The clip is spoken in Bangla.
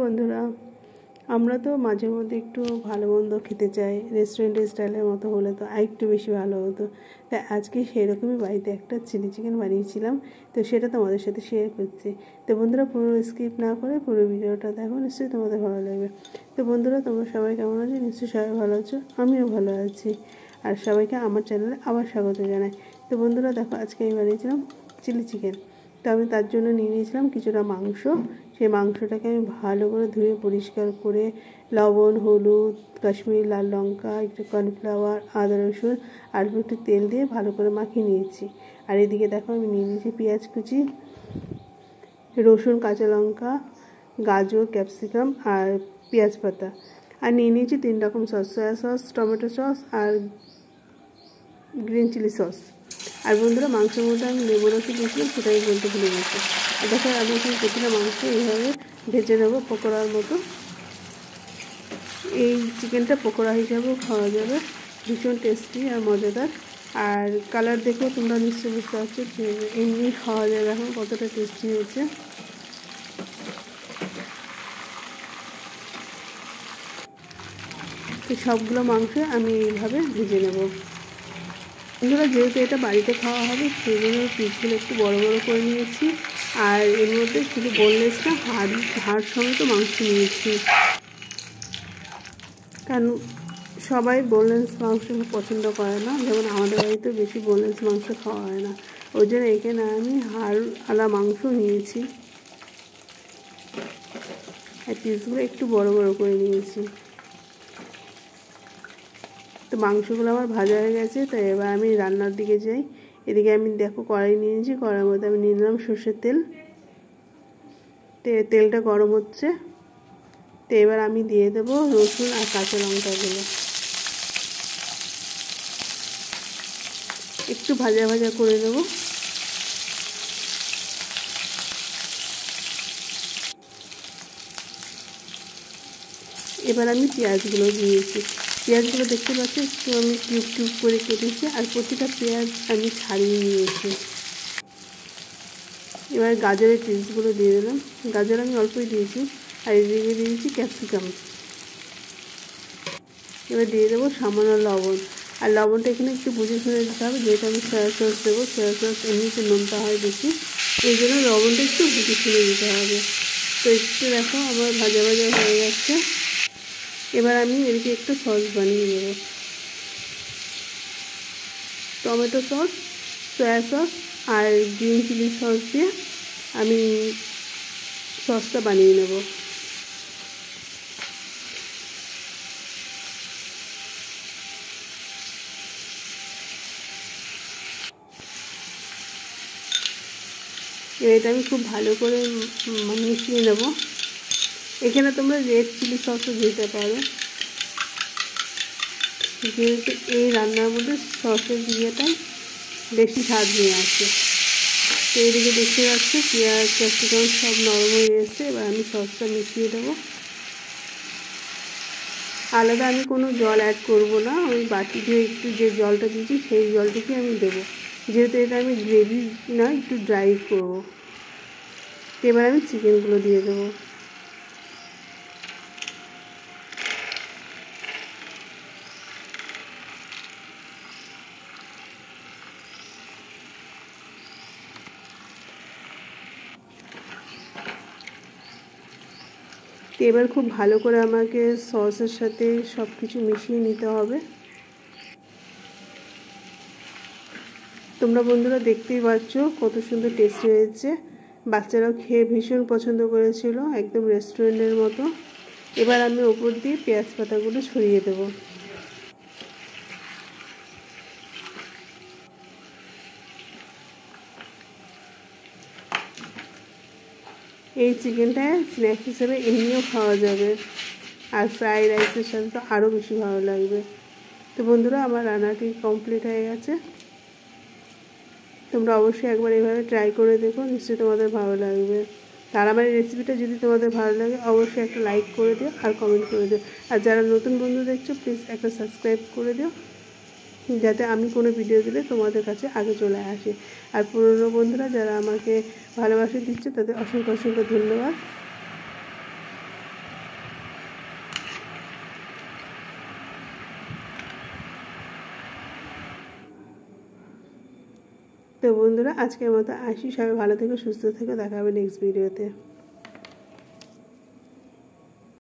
বন্ধুরা, আমরা তো মাঝে মধ্যে একটু ভালো মন্দ খেতে চাই। রেস্টুরেন্টের স্টাইলের মতো হলে তো আরেকটু বেশি ভালো হতো। তাই আজকে সেরকমই বাড়িতে একটা চিলি চিকেন বানিয়েছিলাম, তো সেটা তোমাদের সাথে শেয়ার করছি। তো বন্ধুরা, পুরো স্কিপ না করে পুরো ভিডিওটা দেখো, নিশ্চয়ই তোমাদের ভালো লাগবে। তো বন্ধুরা, তোমরা সবাই কেমন আছো? নিশ্চয়ই সবাই ভালো আছো, আমিও ভালো আছি। আর সবাইকে আমার চ্যানেলে আবার স্বাগত জানাই। তো বন্ধুরা দেখো, আজকে আমি বানিয়েছিলাম চিলি চিকেন। তো আমি তার জন্য নিয়ে নিয়েছিলাম কিছুটা মাংস। সেই মাংসটাকে আমি ভালো করে ধুয়ে পরিষ্কার করে লবণ, হলুদ, কাশ্মীরি লাল লঙ্কা, একটু কর্নফ্লাওয়ার, আদা রসুন আর একটু তেল দিয়ে ভালো করে মাখিয়ে নিয়েছি। আর এদিকে দেখো, আমি নিয়ে নিয়েছি পেঁয়াজ কুচি, রসুন, কাঁচা লঙ্কা, গাজর, ক্যাপসিকাম আর পেঁয়াজ পাতা। আর নিয়ে নিয়েছি 3 রকম sauce, soya sauce, tomato sauce আর গ্রিন চিলি সস। আর বন্ধুরা, মাংসের মধ্যে আমি লেবু রস দিয়েছিলাম, সেটাই বলতে ভুলে গেছি। আর দেখো, আমি এখানে প্রতিটা মাংস এইভাবে ভেজে নেবো পকোড়ার মতো। এই চিকেনটা পকোড়া হিসাবেও খাওয়া যাবে, ভীষণ টেস্টি আর মজাদার। আর কালার দেখেও তোমরা নিশ্চয়ই বুঝতে পারছো যে এমনি খাওয়া যাবে এখন কতটা টেস্টি হয়েছে। তো সবগুলো মাংস আমি এইভাবে ভেজে নেব। বন্ধুরা, যেহেতু এটা বাড়িতে খাওয়া হবে, সেই জন্য পিসগুলো একটু বড় বড় করে নিয়েছি। আর এর মধ্যে শুধু বোনলেস না, হাড় সমেত মাংস নিয়েছি, কারণ সবাই বোনলেস মাংস পছন্দ করে না। যেমন আমাদের বাড়িতে বেশি বোনলেস মাংস খাওয়া হয় না, ওই জন্য এখানে আমি হাড়ওয়ালা মাংস নিয়েছি। আর পিসগুলো একটু বড় বড় করে নিয়েছি। তো মাংসগুলো আমার ভাজা হয়ে গেছে, তো এবার আমি রান্নার দিকে যাই। এদিকে আমি দেখো কড়াই নিয়েছি, কড়াইয়ের মধ্যে আমি নিয়ে নিলাম সর্ষের তেল। তেলটা গরম হচ্ছে, তো এবার আমি দিয়ে দেবো রসুন আর কাঁচা লঙ্কাগুলো। একটু ভাজা ভাজা করে দেবো। এবার আমি পেঁয়াজগুলো দিয়েছি। পেঁয়াজগুলো দেখতে পাচ্ছি একটু আমি কিউব কিউব করে কেটেছি, আর প্রতিটা পেঁয়াজ আমি ছাড়িয়ে নিয়েছি। এবার গাজরের পিসগুলো দিয়ে দিলাম। গাজর আমি অল্পই দিয়েছি। আর এদিকে দিয়েছি ক্যাপসিকাম। এবার দিয়ে দেবো সামান্য লবণ। আর লবণটা এখানে একটু বুঝে শুনে দিতে হবে, যেহেতু আমি সয়া সস দেবো। সয়া সস এমনিতে নুনটা হয় বেশি, এই জন্য লবণটা একটু বুঝে শুনে দিতে হবে। তো একটু দেখো আমার ভাজা ভাজা হয়ে যাচ্ছে। এবার আমি এদিকে একটু সস বানিয়ে নেব। টমেটো সস, সয়া সস আর গ্রিন চিলি সস দিয়ে আমি সসটা বানিয়ে নেব। এটা আমি খুব ভালো করে মিশিয়ে নেব। এখানে তোমরা রেড চিলি সসও দিতে পারো, যেহেতু এই রান্নার মধ্যে সসের দিয়েটাই বেশি স্বাদ নিয়ে আসে। তো এদিকে দেখতে পাচ্ছি পেঁয়াজ ক্যাপসিকাম সব নরম হয়ে এসেছে। এবার আমি সসটা মিশিয়ে দেবো। আলাদা আমি কোনো জল অ্যাড করব না, ওই বাটি দিয়ে একটু যে জলটা দিয়েছি সেই জলটুকুই আমি দেবো, যেহেতু এটা আমি গ্রেভি না একটু ড্রাই করবো। এবার আমি চিকেনগুলো দিয়ে দেবো। এবার খুব ভালো করে আমাকে সসের সাথে সব কিছু মিশিয়ে নিতে হবে। তোমরা বন্ধুরা দেখতেই পাচ্ছ কত সুন্দর টেস্টি হয়েছে। বাচ্চারাও খেয়ে ভীষণ পছন্দ করেছিল, একদম রেস্টুরেন্টের মতো। এবার আমি ওপর দিয়ে পেঁয়াজ পাতাগুলো ছড়িয়ে দেবো। এই চিকেনটা স্ন্যাক্স হিসেবে এমনিও খাওয়া যাবে, আর ফ্রাইড রাইসের সাথে তো আরও বেশি ভালো লাগবে। তো বন্ধুরা, আমার রান্নাটি কমপ্লিট হয়ে গেছে। তোমরা অবশ্যই একবার এভাবে ট্রাই করে দেখো, নিশ্চয়ই তোমাদের ভালো লাগবে। আর আমার এই রেসিপিটা যদি তোমাদের ভালো লাগে, অবশ্যই একটা লাইক করে দিও আর কমেন্ট করে দিও। আর যারা নতুন বন্ধু দেখছো, প্লিজ একটা সাবস্ক্রাইব করে দিও, যাতে আমি কোনো ভিডিও দিলে তোমাদের কাছে আগে চলে আসে। আর পুরনো বন্ধুরা যারা আমাকে ভালোবাসা দিচ্ছে, তাদের অসংখ্য অসংখ্য ধন্যবাদ। তো বন্ধুরা আজকের মতো আসি, সবাই ভালো থেকো, সুস্থ থেকো, দেখা হবে নেক্সট ভিডিওতে।